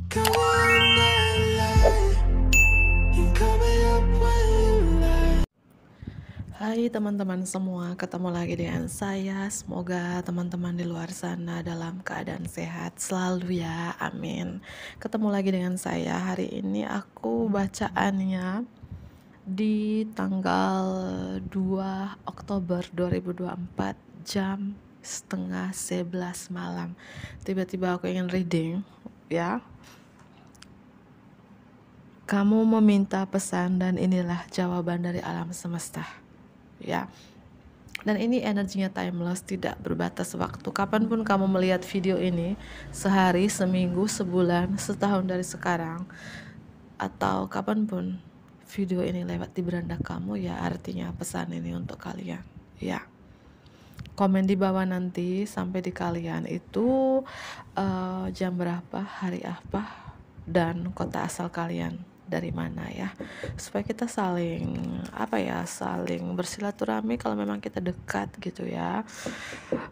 Call me in LA. You call me up when you lie. Hai teman-teman semua, ketemu lagi dengan saya. Semoga teman-teman di luar sana dalam keadaan sehat selalu ya, amin. Ketemu lagi dengan saya. Hari ini aku bacaannya di tanggal 2 Oktober 2024 jam setengah 11 malam. Tiba-tiba aku ingin reading ya. Kamu meminta pesan dan inilah jawaban dari alam semesta ya. Dan ini energinya timeless, tidak berbatas waktu. Kapanpun kamu melihat video ini, sehari, seminggu, sebulan, setahun dari sekarang, atau kapanpun video ini lewat di beranda kamu, ya artinya pesan ini untuk kalian ya. Komen di bawah nanti sampai di kalian itu jam berapa, hari apa, dan kota asal kalian dari mana ya, supaya kita saling saling bersilaturahmi kalau memang kita dekat gitu ya.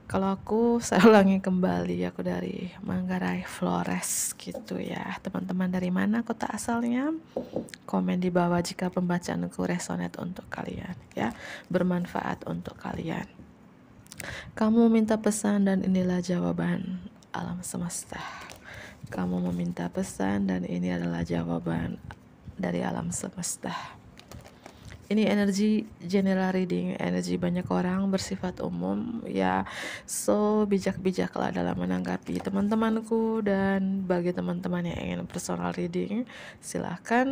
Kalau saya ulangi kembali, aku dari Manggarai Flores gitu ya. Teman-teman dari mana kota asalnya? Komen di bawah jika pembacaanku resonate untuk kalian ya, bermanfaat untuk kalian. Kamu minta pesan dan inilah jawaban alam semesta. Kamu meminta pesan dan ini adalah jawaban dari alam semesta. Ini energi general reading, energi banyak orang, bersifat umum ya. So bijak-bijaklah dalam menanggapi teman-temanku. Dan bagi teman-teman yang ingin personal reading, silahkan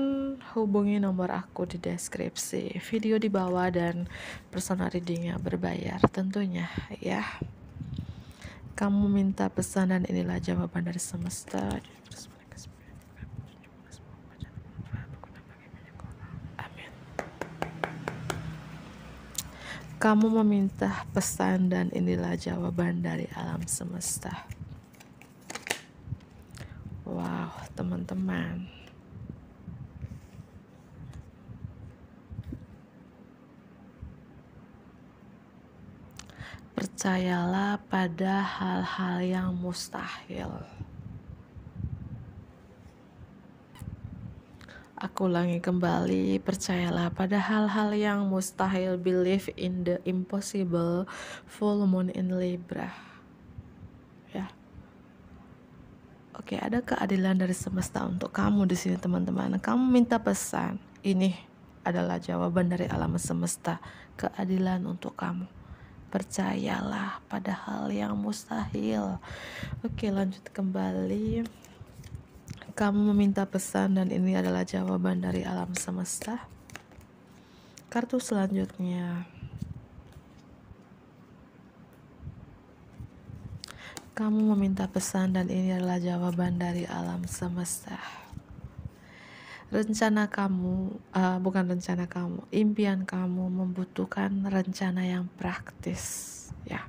hubungi nomor aku di deskripsi video di bawah, dan personal readingnya berbayar tentunya ya. Kamu minta pesan dan inilah jawaban dari semesta. Amin. Kamu meminta pesan dan inilah jawaban dari alam semesta. Wow, teman-teman. Percayalah pada hal-hal yang mustahil. Aku ulangi kembali, percayalah pada hal-hal yang mustahil. Believe in the impossible. Full moon in Libra. Ya. Oke, ada keadilan dari semesta untuk kamu di sini, teman-teman. Kamu minta pesan. Ini adalah jawaban dari alam semesta. Keadilan untuk kamu. Percayalah pada hal yang mustahil. Oke, lanjut kembali. Kamu meminta pesan dan ini adalah jawaban dari alam semesta. Kartu selanjutnya. Kamu meminta pesan dan ini adalah jawaban dari alam semesta. Impian kamu membutuhkan rencana yang praktis ya.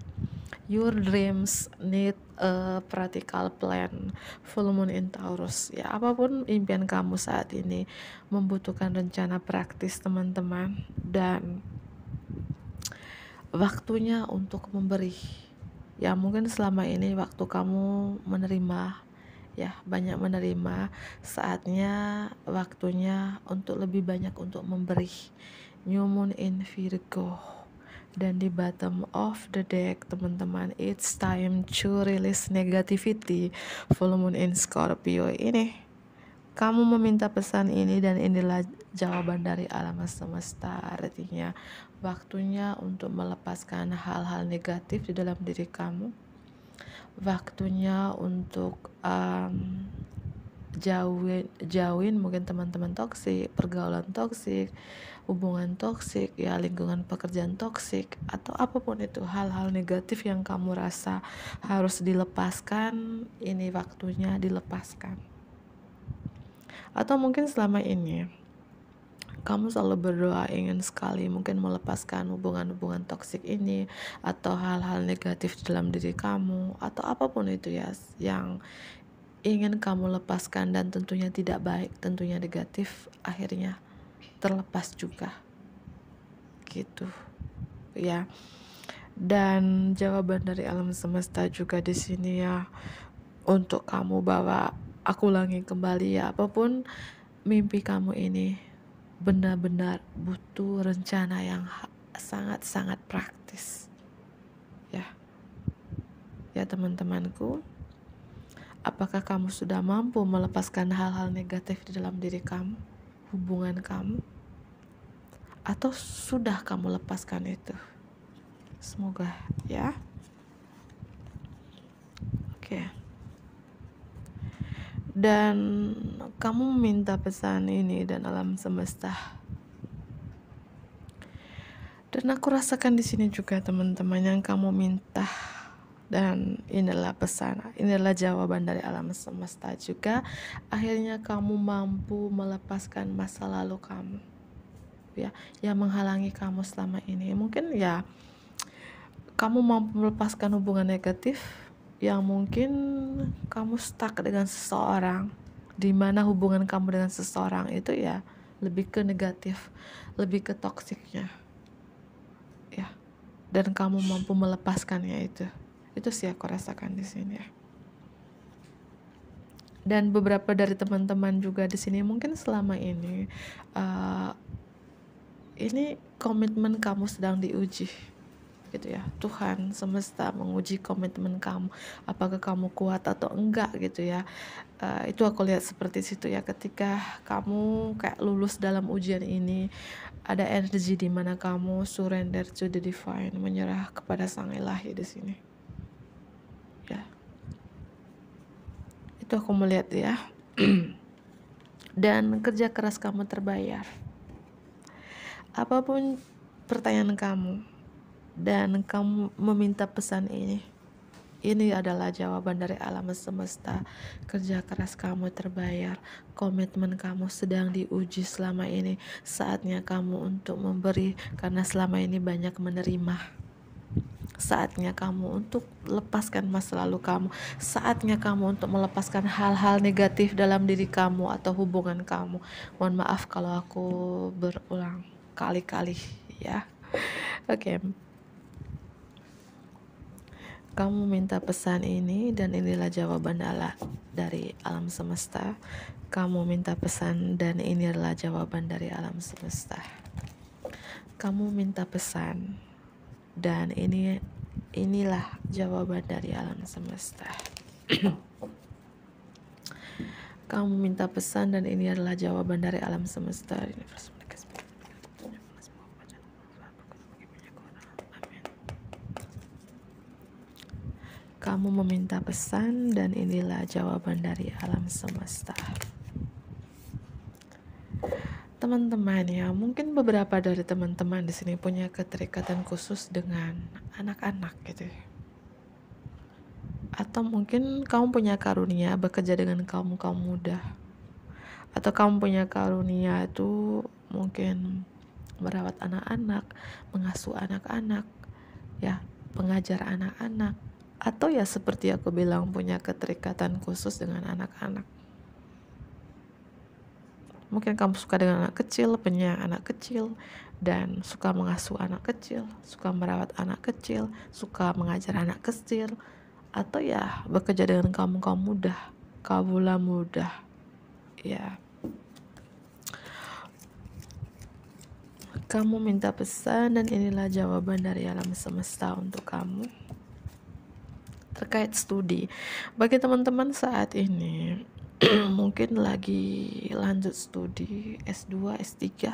Your dreams need a practical plan. Full moon in Taurus ya. Apapun impian kamu saat ini membutuhkan rencana praktis, teman-teman, dan waktunya untuk memberi ya. Mungkin selama ini waktu kamu menerima ya, banyak menerima, saatnya waktunya untuk lebih banyak untuk memberi. New moon in Virgo. Dan di bottom of the deck, teman-teman, it's time to release negativity. Full moon in Scorpio. Ini kamu meminta pesan ini dan inilah jawaban dari alam semesta. Artinya waktunya untuk melepaskan hal-hal negatif di dalam diri kamu. Waktunya untuk jauhin mungkin teman-teman toksik, pergaulan toksik, hubungan toksik ya, lingkungan pekerjaan toksik, atau apapun itu hal-hal negatif yang kamu rasa harus dilepaskan. Ini waktunya dilepaskan. Atau mungkin selama ini kamu selalu berdoa, ingin sekali mungkin melepaskan hubungan-hubungan toksik ini, atau hal-hal negatif dalam diri kamu, atau apapun itu ya yang ingin kamu lepaskan dan tentunya tidak baik, tentunya negatif, akhirnya terlepas juga gitu ya. Dan jawaban dari alam semesta juga di sini ya, untuk kamu bahwa aku ulangi kembali ya, apapun mimpi kamu ini benar-benar butuh rencana yang sangat-sangat praktis. Ya teman-temanku, apakah kamu sudah mampu melepaskan hal-hal negatif di dalam diri kamu, hubungan kamu? Atau sudah kamu lepaskan itu? Semoga ya. Oke. Dan kamu minta pesan ini dan alam semesta. Dan aku rasakan di sini juga teman-teman yang kamu minta. Dan inilah pesan, inilah jawaban dari alam semesta juga. Akhirnya kamu mampu melepaskan masa lalu kamu, ya, yang menghalangi kamu selama ini. Mungkin ya kamu mampu melepaskan hubungan negatif yang mungkin kamu stuck dengan seseorang, di mana hubungan kamu dengan seseorang itu ya lebih ke negatif, lebih ke toksiknya, ya. Dan kamu mampu melepaskannya itu sih aku rasakan di sini ya. Dan beberapa dari teman-teman juga di sini mungkin selama ini komitmen kamu sedang diuji gitu ya. Tuhan semesta menguji komitmen kamu, apakah kamu kuat atau enggak gitu ya. Itu aku lihat seperti situ ya, ketika kamu kayak lulus dalam ujian ini, ada energi di mana kamu surrender to the divine, menyerah kepada sang ilahi di sini. Ya. Itu aku melihat ya. Dan kerja keras kamu terbayar. Apapun pertanyaan kamu dan kamu meminta pesan ini adalah jawaban dari alam semesta. Kerja keras kamu terbayar, komitmen kamu sedang diuji selama ini. Saatnya kamu untuk memberi, karena selama ini banyak menerima. Saatnya kamu untuk lepaskan masa lalu kamu. Saatnya kamu untuk melepaskan hal-hal negatif dalam diri kamu atau hubungan kamu. Mohon maaf kalau aku berulang kali-kali ya. Oke. Kamu minta pesan ini dan inilah jawaban dari alam semesta. Kamu minta pesan dan inilah jawaban dari alam semesta. Kamu minta pesan dan inilah jawaban dari alam semesta. Kamu minta pesan dan ini adalah jawaban dari alam semesta. Kamu meminta pesan dan inilah jawaban dari alam semesta. Teman-teman ya, mungkin beberapa dari teman-teman di sini punya keterikatan khusus dengan anak-anak gitu. Atau mungkin kamu punya karunia bekerja dengan kaum muda. Atau kamu punya karunia itu mungkin merawat anak-anak, mengasuh anak-anak, ya, pengajar anak-anak. Atau ya seperti aku bilang punya keterikatan khusus dengan anak-anak. Mungkin kamu suka dengan anak kecil, penyayang anak kecil, dan suka mengasuh anak kecil, suka merawat anak kecil, suka mengajar anak kecil, atau ya bekerja dengan kaum muda, kawula muda, ya. Kamu minta pesan dan inilah jawaban dari alam semesta untuk kamu. Terkait studi, bagi teman-teman saat ini mungkin lagi lanjut studi S2, S3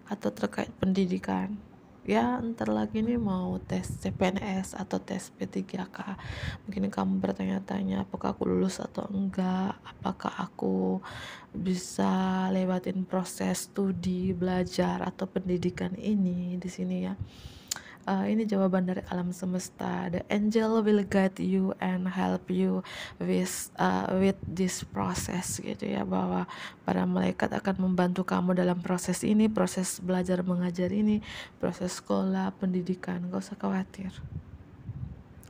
atau terkait pendidikan, ya ntar lagi nih mau tes CPNS atau tes P3K. Mungkin kamu bertanya-tanya apakah aku lulus atau enggak, apakah aku bisa lewatin proses studi, belajar atau pendidikan ini di sini ya. Ini jawaban dari alam semesta. The angel will guide you and help you with this process gitu ya, bahwa para malaikat akan membantu kamu dalam proses ini, proses belajar mengajar ini, proses sekolah, pendidikan. Gak usah khawatir.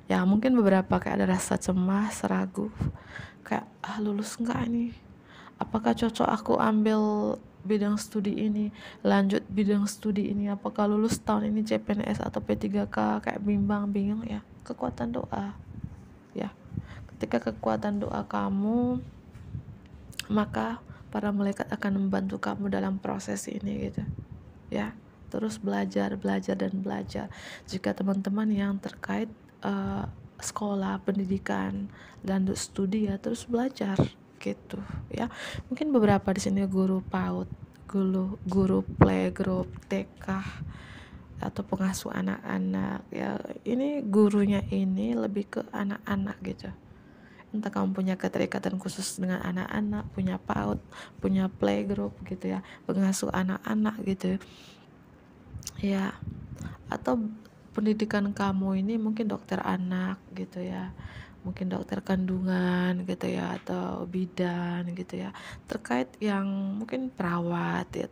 Ya mungkin beberapa kayak ada rasa cemas, ragu, kayak lulus enggak nih? Apakah cocok aku ambil bidang studi ini, lanjut bidang studi ini, apakah lulus tahun ini CPNS atau P3K, kayak bingung ya. Kekuatan doa ya, ketika kekuatan doa kamu maka para malaikat akan membantu kamu dalam proses ini gitu ya. Terus belajar dan belajar. Jika teman-teman yang terkait sekolah, pendidikan dan studi ya, terus belajar gitu ya. Mungkin beberapa di sini guru PAUD, guru playgroup, TK atau pengasuh anak-anak ya. Ini gurunya ini lebih ke anak-anak gitu. Entah kamu punya keterikatan khusus dengan anak-anak, punya PAUD, punya playgroup gitu ya, pengasuh anak-anak gitu ya, atau pendidikan kamu ini mungkin dokter anak gitu ya, mungkin dokter kandungan gitu ya, atau bidan gitu ya, terkait yang mungkin perawat ya,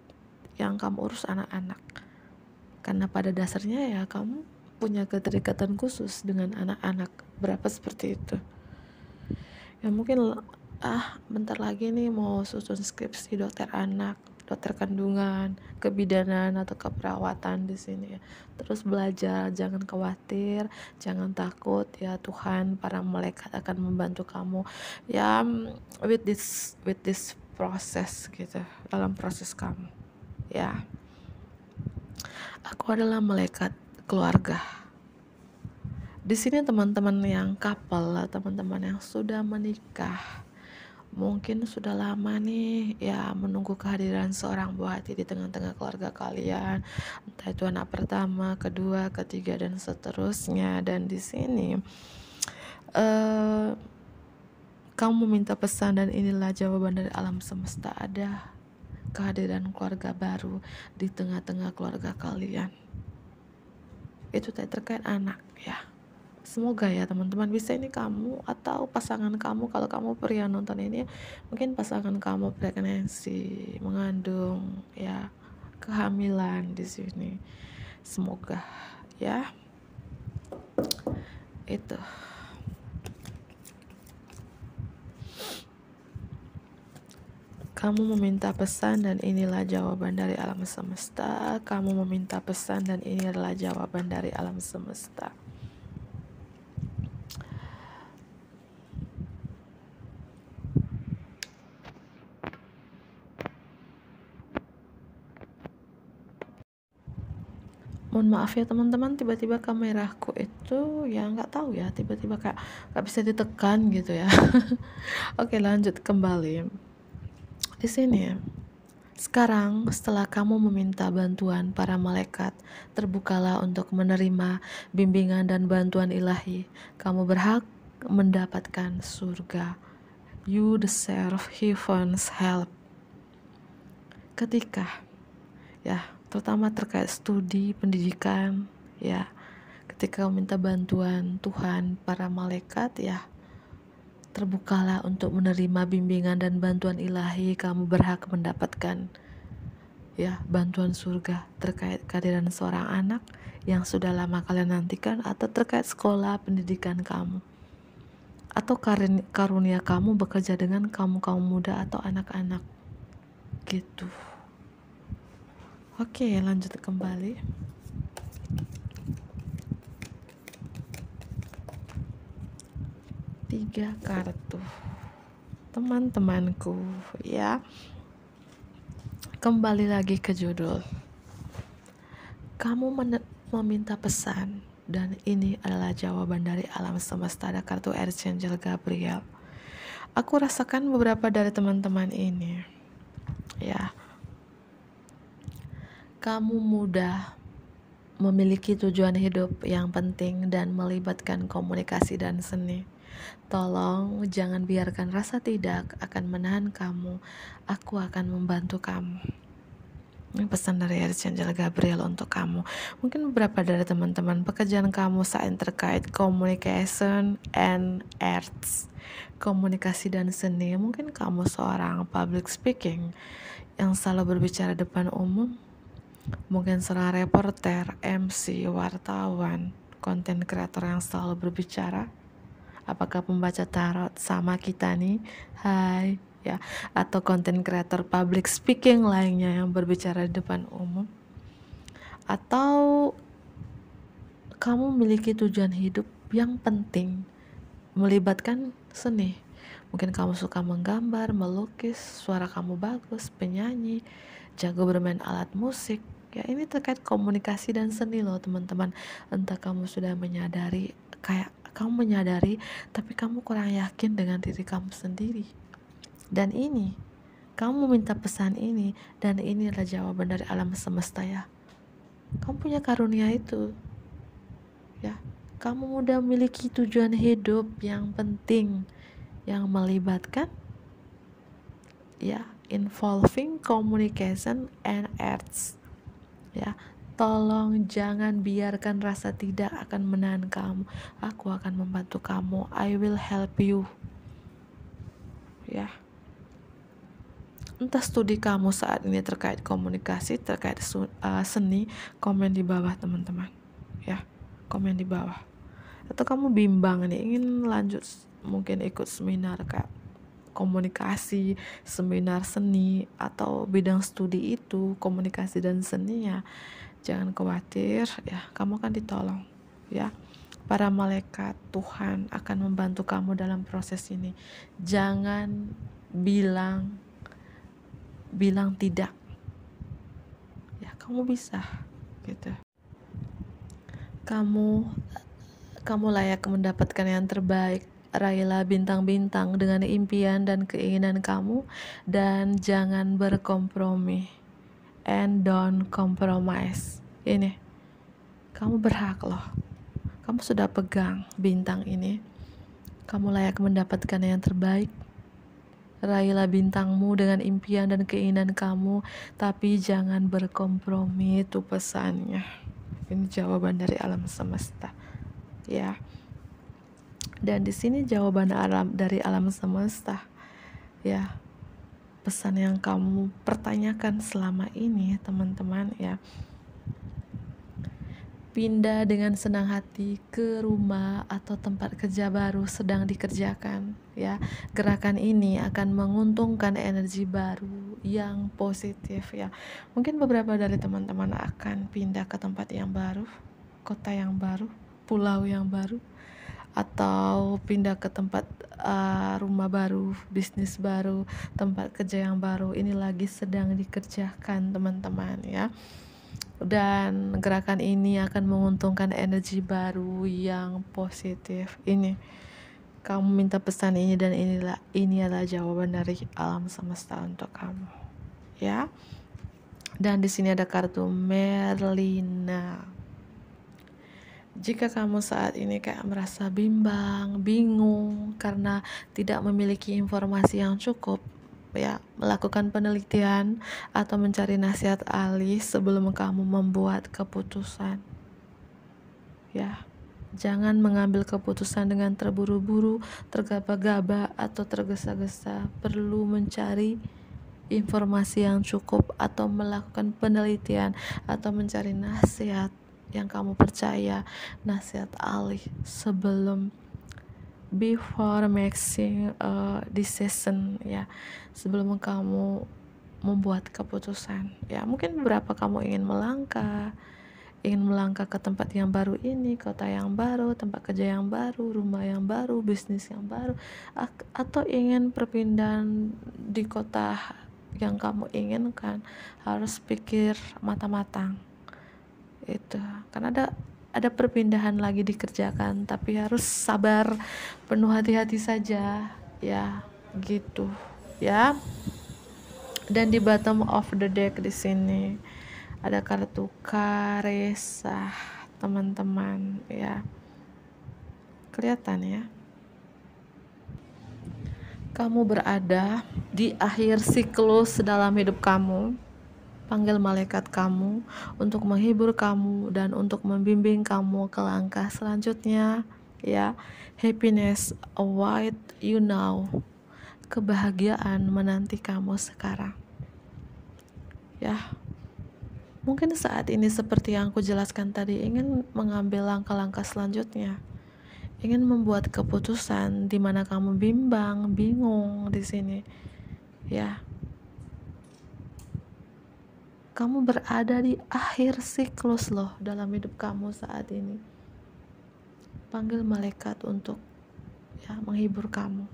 yang kamu urus anak-anak, karena pada dasarnya ya kamu punya keterikatan khusus dengan anak-anak, berapa seperti itu ya. Mungkin bentar lagi nih mau susun skripsi dokter anak, dokter kandungan, kebidanan atau keperawatan di sini ya. Terus belajar, jangan khawatir, jangan takut ya, Tuhan para malaikat akan membantu kamu ya, with this proses gitu, dalam proses kamu ya. Aku adalah malaikat keluarga. Di sini teman-teman yang couple, teman-teman yang sudah menikah, mungkin sudah lama nih ya menunggu kehadiran seorang buah hati di tengah-tengah keluarga kalian, entah itu anak pertama, kedua, ketiga dan seterusnya. Dan di sini kamu meminta pesan dan inilah jawaban dari alam semesta, ada kehadiran keluarga baru di tengah-tengah keluarga kalian. Itu terkait anak ya. Semoga ya teman-teman bisa ini kamu atau pasangan kamu, kalau kamu pria nonton ini, mungkin pasangan kamu pregnancy, mengandung ya, kehamilan di sini. Semoga ya. Itu. Kamu meminta pesan dan inilah jawaban dari alam semesta. Kamu meminta pesan dan ini adalah jawaban dari alam semesta. Mohon maaf ya teman-teman, tiba-tiba kameraku itu ya nggak tahu ya, tiba-tiba kayak nggak bisa ditekan gitu ya. Oke, lanjut kembali di sini. Sekarang setelah kamu meminta bantuan para malaikat, terbukalah untuk menerima bimbingan dan bantuan ilahi. Kamu berhak mendapatkan surga. You deserve heaven's help. Ketika ya, terutama terkait studi, pendidikan ya, ketika meminta bantuan Tuhan, para malaikat ya, terbukalah untuk menerima bimbingan dan bantuan ilahi. Kamu berhak mendapatkan ya bantuan surga terkait kehadiran seorang anak yang sudah lama kalian nantikan, atau terkait sekolah pendidikan kamu, atau karunia kamu bekerja dengan kaum muda atau anak-anak gitu. Oke, lanjut kembali. Tiga kartu teman-temanku ya. Kembali lagi ke judul. Kamu meminta pesan dan ini adalah jawaban dari alam semesta. Ada kartu Archangel Gabriel. Aku rasakan beberapa dari teman-teman ini ya, kamu mudah memiliki tujuan hidup yang penting dan melibatkan komunikasi dan seni. Tolong jangan biarkan rasa tidak akan menahan kamu. Aku akan membantu kamu. Ini pesan dari Archangel Gabriel untuk kamu. Mungkin beberapa dari teman-teman pekerjaan kamu saat terkait communication and arts, komunikasi dan seni. Mungkin kamu seorang public speaking yang selalu berbicara depan umum. Mungkin seorang reporter, MC, wartawan, konten kreator yang selalu berbicara. Apakah pembaca tarot sama kita nih? Hai ya, atau konten kreator public speaking lainnya yang berbicara di depan umum, atau kamu memiliki tujuan hidup yang penting melibatkan seni. Mungkin kamu suka menggambar, melukis, suara kamu bagus, penyanyi, jago bermain alat musik. Ya, ini terkait komunikasi dan seni loh teman-teman. Entah kamu sudah menyadari, kayak kamu menyadari, tapi kamu kurang yakin dengan diri kamu sendiri. Dan ini, kamu minta pesan ini, dan ini adalah jawaban dari alam semesta ya. Kamu punya karunia itu, ya. Kamu udah memiliki tujuan hidup yang penting, yang melibatkan, ya, involving communication and arts. Ya, tolong jangan biarkan rasa tidak akan menahan kamu. Aku akan membantu kamu. I will help you. Ya. Entah studi kamu saat ini terkait komunikasi, terkait seni, komen di bawah teman-teman. Ya, komen di bawah. Atau kamu bimbang nih, ingin lanjut mungkin ikut seminar kayak komunikasi, seminar seni, atau bidang studi itu komunikasi dan seni, ya jangan khawatir, ya kamu akan ditolong, ya. Para malaikat Tuhan akan membantu kamu dalam proses ini. Jangan bilang tidak, ya kamu bisa gitu. Kamu layak mendapatkan yang terbaik. Raihlah bintang-bintang dengan impian dan keinginan kamu, dan jangan berkompromi. And don't compromise. Ini, kamu berhak loh. Kamu sudah pegang bintang ini. Kamu layak mendapatkan yang terbaik. Raihlah bintangmu dengan impian dan keinginan kamu, tapi jangan berkompromi, itu pesannya. Ini jawaban dari alam semesta, ya. Dan di sini jawaban dari alam semesta, ya. Pesan yang kamu pertanyakan selama ini, teman-teman, ya. Pindah dengan senang hati ke rumah atau tempat kerja baru sedang dikerjakan, ya. Gerakan ini akan menguntungkan energi baru yang positif, ya. Mungkin beberapa dari teman-teman akan pindah ke tempat yang baru, kota yang baru, pulau yang baru, atau pindah ke tempat rumah baru, bisnis baru, tempat kerja yang baru. Ini lagi sedang dikerjakan, teman-teman, ya. Dan gerakan ini akan menguntungkan energi baru yang positif. Ini kamu minta pesan ini, dan ini adalah jawaban dari alam semesta untuk kamu, ya. Dan di sini ada kartu Merlina. Jika kamu saat ini kayak merasa bimbang, bingung karena tidak memiliki informasi yang cukup, ya, melakukan penelitian atau mencari nasihat ahli sebelum kamu membuat keputusan, ya. Jangan mengambil keputusan dengan terburu-buru, tergaba-gaba, atau tergesa-gesa. Perlu mencari informasi yang cukup, atau melakukan penelitian, atau mencari nasihat yang kamu percaya, nasihat ahli sebelum before making a decision, ya, sebelum kamu membuat keputusan, ya. Mungkin beberapa kamu ingin melangkah ke tempat yang baru ini, kota yang baru, tempat kerja yang baru, rumah yang baru, bisnis yang baru, atau ingin perpindahan di kota yang kamu inginkan. Harus pikir matang-matang itu, karena ada perpindahan lagi dikerjakan, tapi harus sabar, penuh hati-hati saja, ya, gitu, ya. Dan di bottom of the deck di sini ada kartu Karesah, teman-teman, ya. Kelihatan ya? Kamu berada di akhir siklus dalam hidup kamu. Panggil malaikat kamu untuk menghibur kamu dan untuk membimbing kamu ke langkah selanjutnya, ya. Happiness await you now. Kebahagiaan menanti kamu sekarang, ya. Mungkin saat ini seperti yang aku jelaskan tadi, ingin mengambil langkah-langkah selanjutnya, ingin membuat keputusan di mana kamu bimbang, bingung di sini, ya. Kamu berada di akhir siklus loh dalam hidup kamu saat ini. Panggil malaikat untuk, ya, menghibur kamu.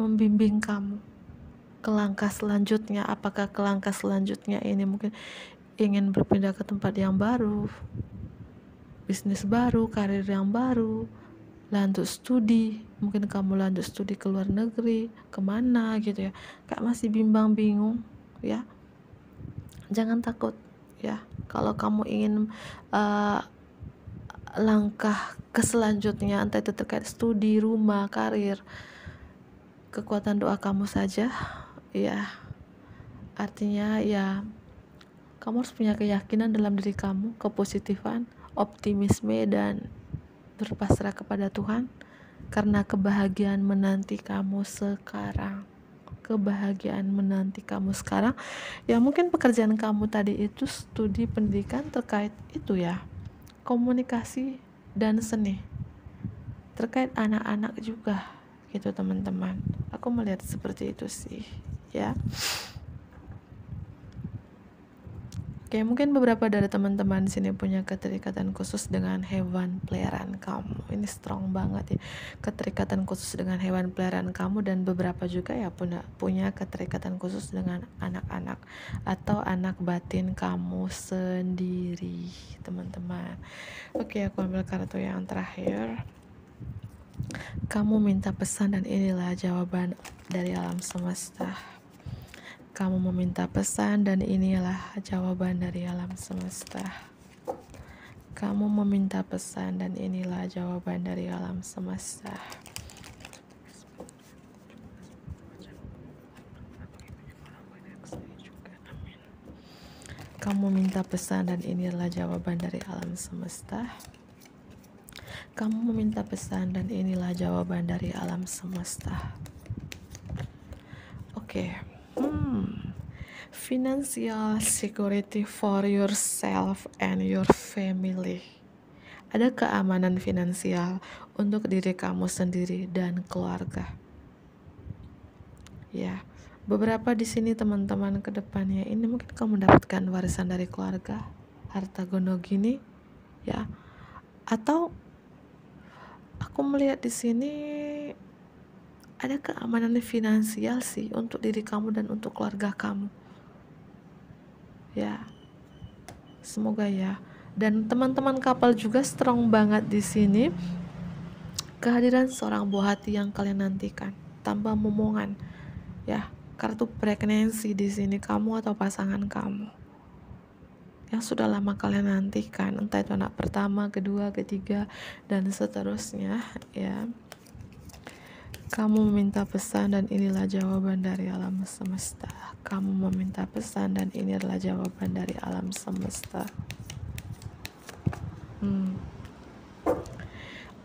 membimbing kamu ke langkah selanjutnya. Apakah ke langkah selanjutnya ini mungkin ingin berpindah ke tempat yang baru, bisnis baru, karir yang baru, lanjut studi, mungkin kamu lanjut studi ke luar negeri, kemana gitu ya, kayak masih bimbang bingung ya. Jangan takut ya, kalau kamu ingin langkah ke selanjutnya, entah itu terkait studi, rumah, karir, kekuatan doa kamu saja ya. Artinya ya, kamu harus punya keyakinan dalam diri kamu, kepositifan, optimisme, dan berpasrah kepada Tuhan, karena kebahagiaan menanti kamu sekarang. Kebahagiaan menanti kamu sekarang. Ya mungkin pekerjaan kamu tadi itu studi pendidikan terkait itu ya, komunikasi dan seni, terkait anak-anak juga gitu teman-teman. Aku melihat seperti itu sih ya. Oke, mungkin beberapa dari teman-teman sini punya keterikatan khusus dengan hewan peliharaan kamu. Ini strong banget ya, keterikatan khusus dengan hewan peliharaan kamu, dan beberapa juga ya punya keterikatan khusus dengan anak-anak atau anak batin kamu sendiri, teman-teman. Oke, aku ambil kartu yang terakhir. Kamu minta pesan dan inilah jawaban dari alam semesta. Kamu meminta pesan dan inilah jawaban dari alam semesta. Kamu meminta pesan dan inilah jawaban dari alam semesta. Kamu minta pesan dan inilah jawaban dari alam semesta. Kamu meminta pesan dan inilah jawaban dari alam semesta. Oke. Financial security for yourself and your family. Ada keamanan finansial untuk diri kamu sendiri dan keluarga. Ya, beberapa di sini teman-teman ke depannya ini mungkin kamu mendapatkan warisan dari keluarga, harta gono gini, ya. Atau aku melihat di sini ada keamanan finansial sih untuk diri kamu dan untuk keluarga kamu. Ya, semoga ya. Dan teman-teman kapal juga strong banget di sini. Kehadiran seorang buah hati yang kalian nantikan tanpa momongan. Ya, kartu pregnancy di sini, kamu atau pasangan kamu yang sudah lama kalian nantikan, entah itu anak pertama, kedua, ketiga, dan seterusnya ya. Kamu meminta pesan dan inilah jawaban dari alam semesta. Kamu meminta pesan dan ini adalah jawaban dari alam semesta.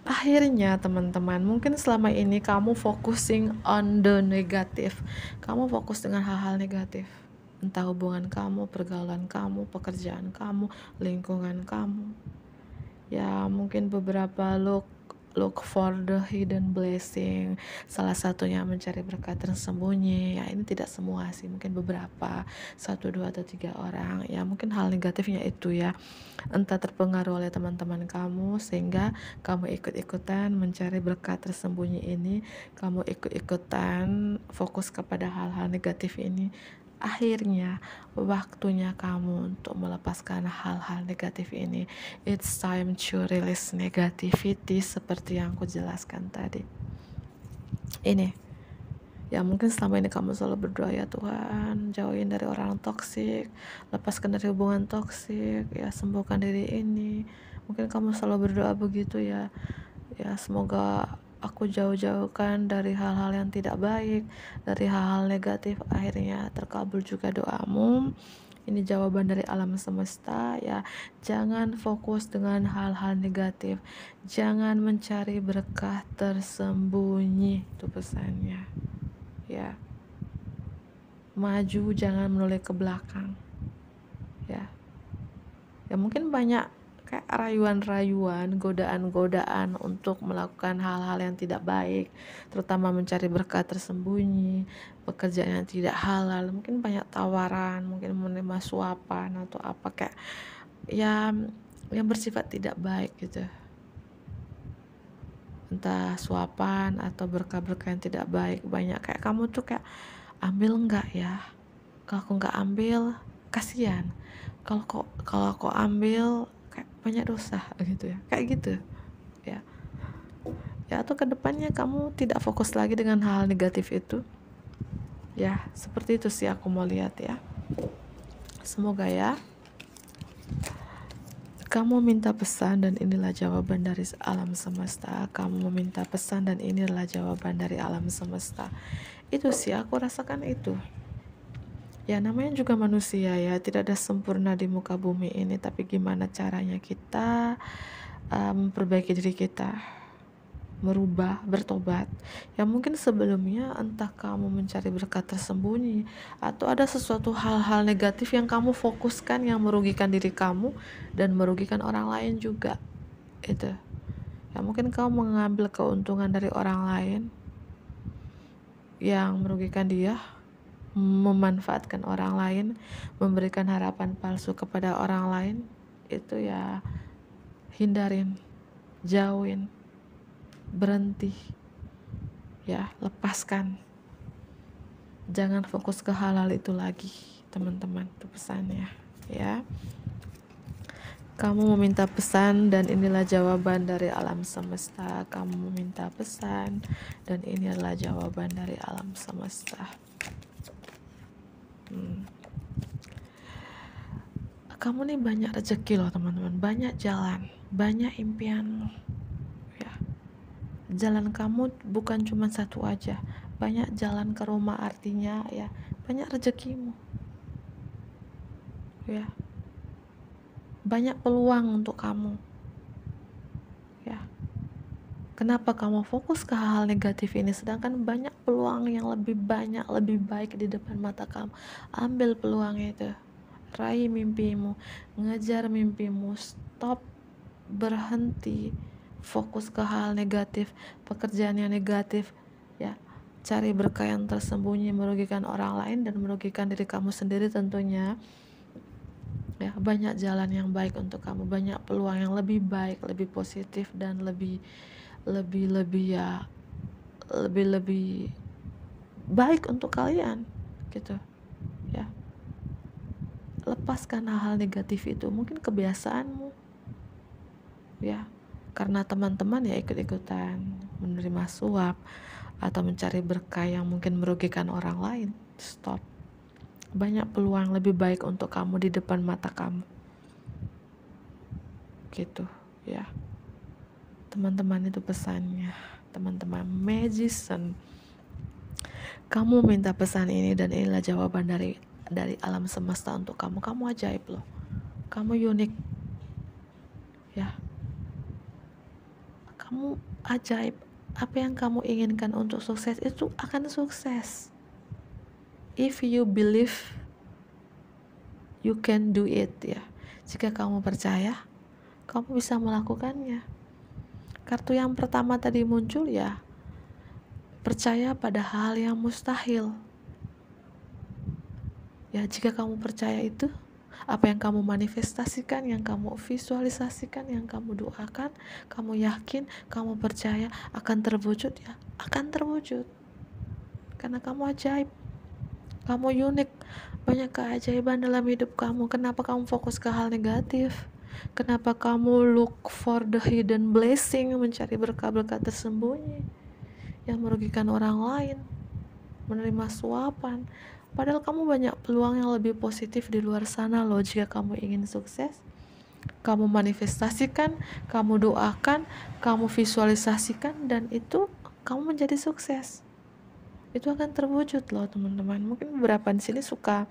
Akhirnya teman-teman, mungkin selama ini kamu focusing on the negatif. Kamu fokus dengan hal-hal negatif. Entah hubungan kamu, pergaulan kamu, pekerjaan kamu, lingkungan kamu. Ya mungkin beberapa look for the hidden blessing, salah satunya mencari berkat tersembunyi. Ya ini tidak semua sih, mungkin beberapa, 1, 2, atau 3 orang. Ya mungkin hal negatifnya itu ya, entah terpengaruh oleh teman-teman kamu sehingga kamu ikut-ikutan mencari berkat tersembunyi ini, kamu ikut-ikutan fokus kepada hal-hal negatif ini. Akhirnya waktunya kamu untuk melepaskan hal-hal negatif ini. It's time to release negativity seperti yang aku jelaskan tadi. Ini ya, mungkin selama ini kamu selalu berdoa, ya Tuhan jauhin dari orang toksik, lepaskan dari hubungan toksik, ya sembuhkan diri ini. Mungkin kamu selalu berdoa begitu ya. Ya semoga aku jauh-jauhkan dari hal-hal yang tidak baik, dari hal-hal negatif. Akhirnya terkabul juga doamu. Ini jawaban dari alam semesta ya. Jangan fokus dengan hal-hal negatif, jangan mencari berkah tersembunyi, itu pesannya ya. Maju, jangan menoleh ke belakang ya. Ya mungkin banyak kayak rayuan-rayuan, godaan-godaan untuk melakukan hal-hal yang tidak baik, terutama mencari berkat tersembunyi, pekerjaan yang tidak halal, mungkin banyak tawaran, mungkin menerima suapan atau apa kayak ya yang bersifat tidak baik gitu. entah suapan atau berkah-berkah yang tidak baik banyak. Kayak kamu tuh kayak, ambil enggak ya, kalau aku nggak ambil kasihan, kalau aku ambil kayak banyak dosa gitu ya, kayak gitu ya. Ya, atau kedepannya kamu tidak fokus lagi dengan hal negatif itu ya. Seperti itu sih aku mau lihat ya. Semoga ya kamu minta pesan dan inilah jawaban dari alam semesta. Kamu meminta pesan dan inilah jawaban dari alam semesta. Itu sih aku rasakan itu. Ya, namanya juga manusia ya, tidak ada sempurna di muka bumi ini, tapi gimana caranya kita memperbaiki diri kita, merubah, bertobat. Ya mungkin sebelumnya entah kamu mencari berkat tersembunyi atau ada sesuatu hal-hal negatif yang kamu fokuskan yang merugikan diri kamu dan merugikan orang lain juga. Itu. Ya mungkin kamu mengambil keuntungan dari orang lain yang merugikan dia, memanfaatkan orang lain, memberikan harapan palsu kepada orang lain. Itu ya hindarin, jauhin, berhenti ya, lepaskan, jangan fokus ke hal-hal itu lagi teman-teman. Itu pesannya ya. Kamu meminta pesan dan inilah jawaban dari alam semesta. Kamu meminta pesan dan inilah jawaban dari alam semesta. Kamu nih banyak rezeki loh teman-teman, banyak jalan, banyak impianmu ya. Jalan kamu bukan cuma satu aja, banyak jalan ke rumah, artinya ya banyak rezekimu ya, banyak peluang untuk kamu ya. Kenapa kamu fokus ke hal negatif ini sedangkan banyak peluang yang lebih banyak, lebih baik di depan mata kamu? Ambil peluang itu, raih mimpimu, ngejar mimpimu, stop, berhenti fokus ke hal negatif, pekerjaan yang negatif ya. Cari berkah yang tersembunyi, merugikan orang lain dan merugikan diri kamu sendiri tentunya ya. Banyak jalan yang baik untuk kamu, banyak peluang yang lebih baik, lebih positif dan lebih ya, lebih baik untuk kalian gitu ya. Lepaskan hal-hal negatif itu, mungkin kebiasaanmu ya, karena teman-teman ya ikut-ikutan menerima suap atau mencari berkah yang mungkin merugikan orang lain. Stop, banyak peluang lebih baik untuk kamu di depan mata kamu gitu ya teman-teman. Itu pesannya teman-teman magician. Kamu minta pesan ini dan inilah jawaban dari alam semesta untuk kamu. Kamu ajaib loh, kamu unik ya, kamu ajaib. Apa yang kamu inginkan untuk sukses itu akan sukses. If you believe, you can do it ya. Jika kamu percaya, kamu bisa melakukannya. Kartu yang pertama tadi muncul ya, percaya pada hal yang mustahil. Ya, jika kamu percaya itu, apa yang kamu manifestasikan, yang kamu visualisasikan, yang kamu doakan, kamu yakin, kamu percaya akan terwujud ya, akan terwujud. Karena kamu ajaib, kamu unik, banyak keajaiban dalam hidup kamu. Kenapa kamu fokus ke hal negatif? Kenapa kamu look for the hidden blessing, mencari berkah-berkah tersembunyi yang merugikan orang lain, menerima suapan? Padahal kamu banyak peluang yang lebih positif di luar sana loh. Jika kamu ingin sukses, kamu manifestasikan, kamu doakan, kamu visualisasikan, dan itu kamu menjadi sukses. Itu akan terwujud loh teman-teman. Mungkin beberapa di sini suka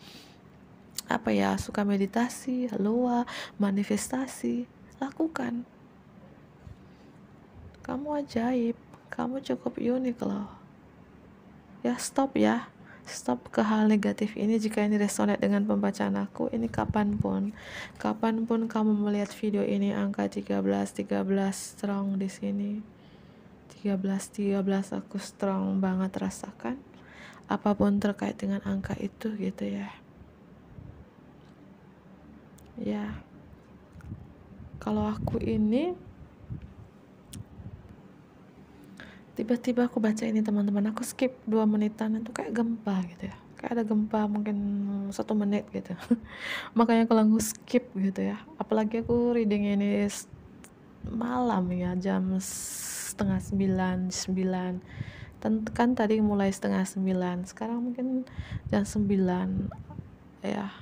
suka meditasi, halua, manifestasi. Lakukan. Kamu ajaib, kamu cukup unik loh ya. Stop ya, stop ke hal negatif ini. Jika ini resonate dengan pembacaan aku ini, kapanpun kamu melihat video ini, angka 13 strong di sini. 13 aku strong banget rasakan apapun terkait dengan angka itu gitu ya. Ya, kalau aku ini Tiba-tiba aku baca ini teman-teman, aku skip 2 menitan, itu kayak gempa gitu ya, kayak ada gempa mungkin 1 menit gitu. Makanya aku langsung skip gitu ya, apalagi aku reading ini malam ya, jam setengah 9, 9. Kan tadi mulai setengah 9, sekarang mungkin jam 9 ya.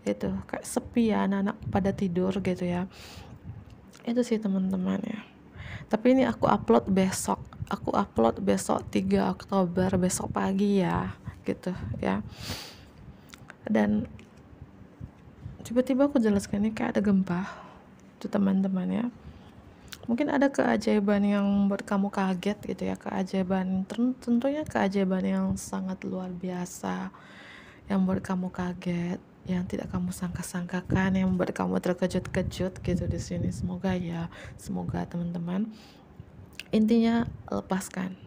Itu kayak sepi ya, anak-anak pada tidur gitu ya. Itu sih teman-teman ya. Tapi ini aku upload besok 3 Oktober besok pagi ya gitu ya. Dan tiba-tiba aku jelaskan ini kayak ada gempa itu teman-teman ya. Mungkin ada keajaiban yang membuat kamu kaget gitu ya, keajaiban tentunya keajaiban yang sangat luar biasa yang membuat kamu kaget, yang tidak kamu sangka-sangkakan, yang membuat kamu terkejut-kejut gitu di sini. Semoga teman-teman intinya lepaskan.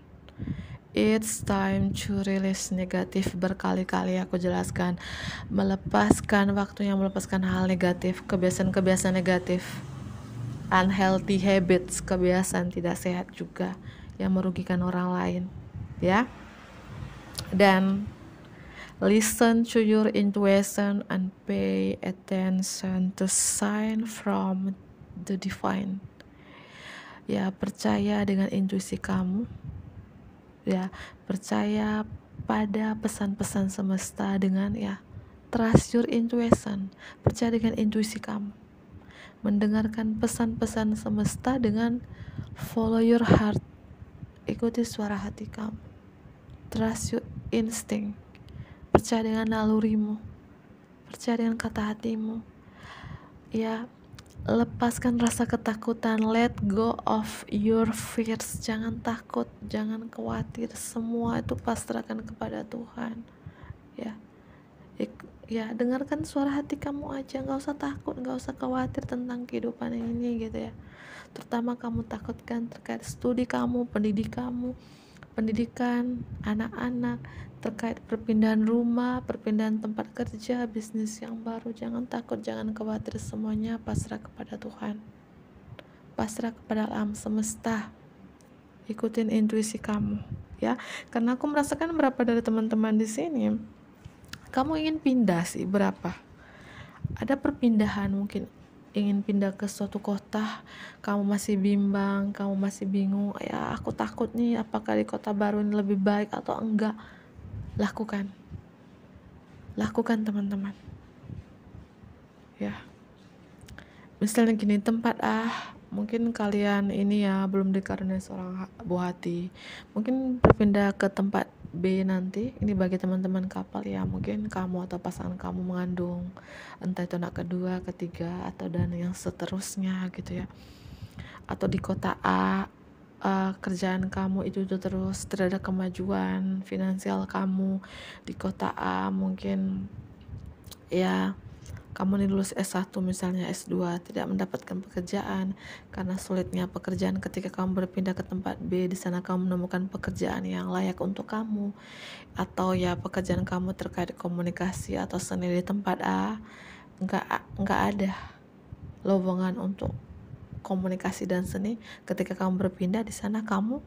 It's time to release negatif. Berkali-kali aku jelaskan, melepaskan waktunya, melepaskan hal negatif, kebiasaan-kebiasaan negatif, unhealthy habits, kebiasaan tidak sehat juga yang merugikan orang lain ya. Dan listen to your intuition and pay attention to sign from the divine. Ya, percaya dengan intuisi kamu. Ya, percaya pada pesan-pesan semesta dengan ya, trust your intuition. Percaya dengan intuisi kamu. Mendengarkan pesan-pesan semesta dengan follow your heart. Ikuti suara hati kamu. Trust your instinct. Percaya dengan nalurimu. Percaya dengan kata hatimu. Ya, lepaskan rasa ketakutan, let go of your fears. Jangan takut, jangan khawatir, semua itu pasrahkan kepada Tuhan ya. Dengarkan suara hati kamu aja, gak usah takut, gak usah khawatir tentang kehidupan ini gitu ya. Terutama kamu takutkan terkait studi kamu, pendidikan anak-anak, terkait perpindahan rumah, perpindahan tempat kerja, bisnis yang baru. Jangan takut, jangan khawatir, semuanya pasrah kepada Tuhan, pasrah kepada alam semesta. Ikutin intuisi kamu ya, karena aku merasakan berapa dari teman-teman di sini kamu ingin pindah sih, berapa ada perpindahan, mungkin ingin pindah ke suatu kota, kamu masih bimbang, kamu masih bingung, ya aku takut nih apakah di kota baru ini lebih baik atau enggak. Lakukan teman-teman ya. Misalnya gini, tempat mungkin kalian ini ya belum dikaruniai seorang buah hati, mungkin berpindah ke tempat B nanti. Ini bagi teman-teman kapal ya, mungkin kamu atau pasangan kamu mengandung, entah itu anak kedua, ketiga, atau dan yang seterusnya gitu ya. Atau di kota A, kerjaan kamu itu terus tidak ada kemajuan finansial kamu di kota A, mungkin ya kamu nih lulus S1 misalnya, S2 tidak mendapatkan pekerjaan karena sulitnya pekerjaan. Ketika kamu berpindah ke tempat B, di sana kamu menemukan pekerjaan yang layak untuk kamu, atau ya pekerjaan kamu terkait komunikasi atau seni di tempat A nggak ada lowongan untuk komunikasi dan seni. Ketika kamu berpindah, di sana kamu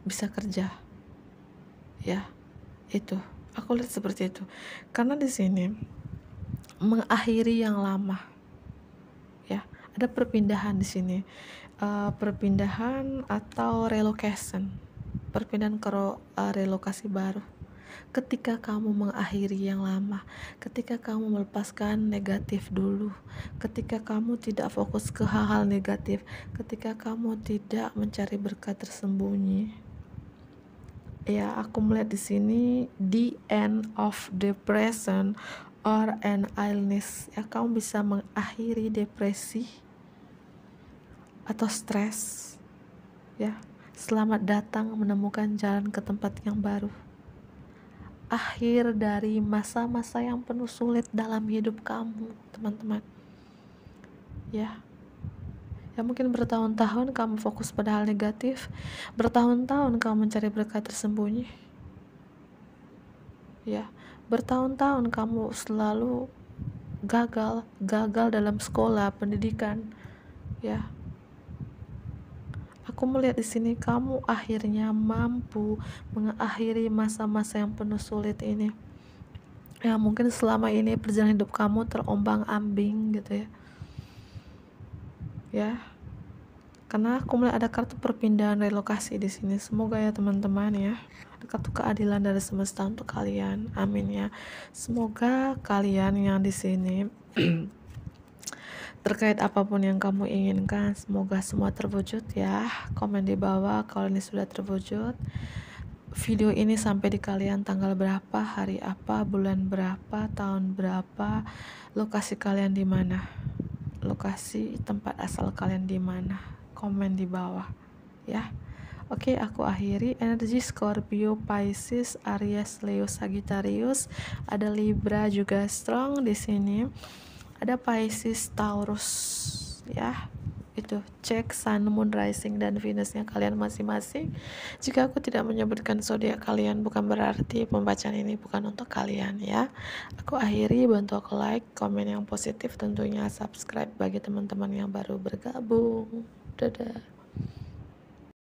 bisa kerja ya. Itu aku lihat seperti itu, karena di sini mengakhiri yang lama ya. Ada perpindahan di sini, perpindahan atau relocation, perpindahan ke relokasi baru. Ketika kamu mengakhiri yang lama, ketika kamu melepaskan negatif dulu, ketika kamu tidak fokus ke hal-hal negatif, ketika kamu tidak mencari berkat tersembunyi ya, aku melihat di sini the end of depression or an illness ya. Kamu bisa mengakhiri depresi atau stres ya. Selamat datang menemukan jalan ke tempat yang baru. Akhir dari masa-masa yang penuh sulit dalam hidup kamu, teman-teman ya. Ya mungkin bertahun-tahun kamu fokus pada hal negatif, bertahun-tahun kamu mencari berkat tersembunyi ya, bertahun-tahun kamu selalu gagal dalam sekolah, pendidikan ya. Aku aku melihat di sini kamu akhirnya mampu mengakhiri masa-masa yang penuh sulit ini. Ya, mungkin selama ini perjalanan hidup kamu terombang-ambing gitu ya. Ya. Karena aku melihat ada kartu perpindahan relokasi di sini. Semoga ya teman-teman ya. Ada kartu keadilan dari semesta untuk kalian. Amin ya. Semoga kalian yang di sini terkait apapun yang kamu inginkan, semoga semua terwujud ya. Komen di bawah kalau ini sudah terwujud. Video ini sampai di kalian tanggal berapa, hari apa, bulan berapa, tahun berapa, lokasi kalian di mana, lokasi tempat asal kalian di mana. Komen di bawah ya. Oke, aku akhiri. Energi Scorpio, Pisces, Aries, Leo, Sagittarius, ada Libra juga strong di sini. Ada Pisces, Taurus ya. Itu cek Sun, Moon, Rising dan Venusnya kalian masing-masing. Jika aku tidak menyebutkan zodiak kalian, bukan berarti pembacaan ini bukan untuk kalian ya. Aku akhiri, bantu aku like, komen yang positif, tentunya subscribe bagi teman-teman yang baru bergabung. Dadah.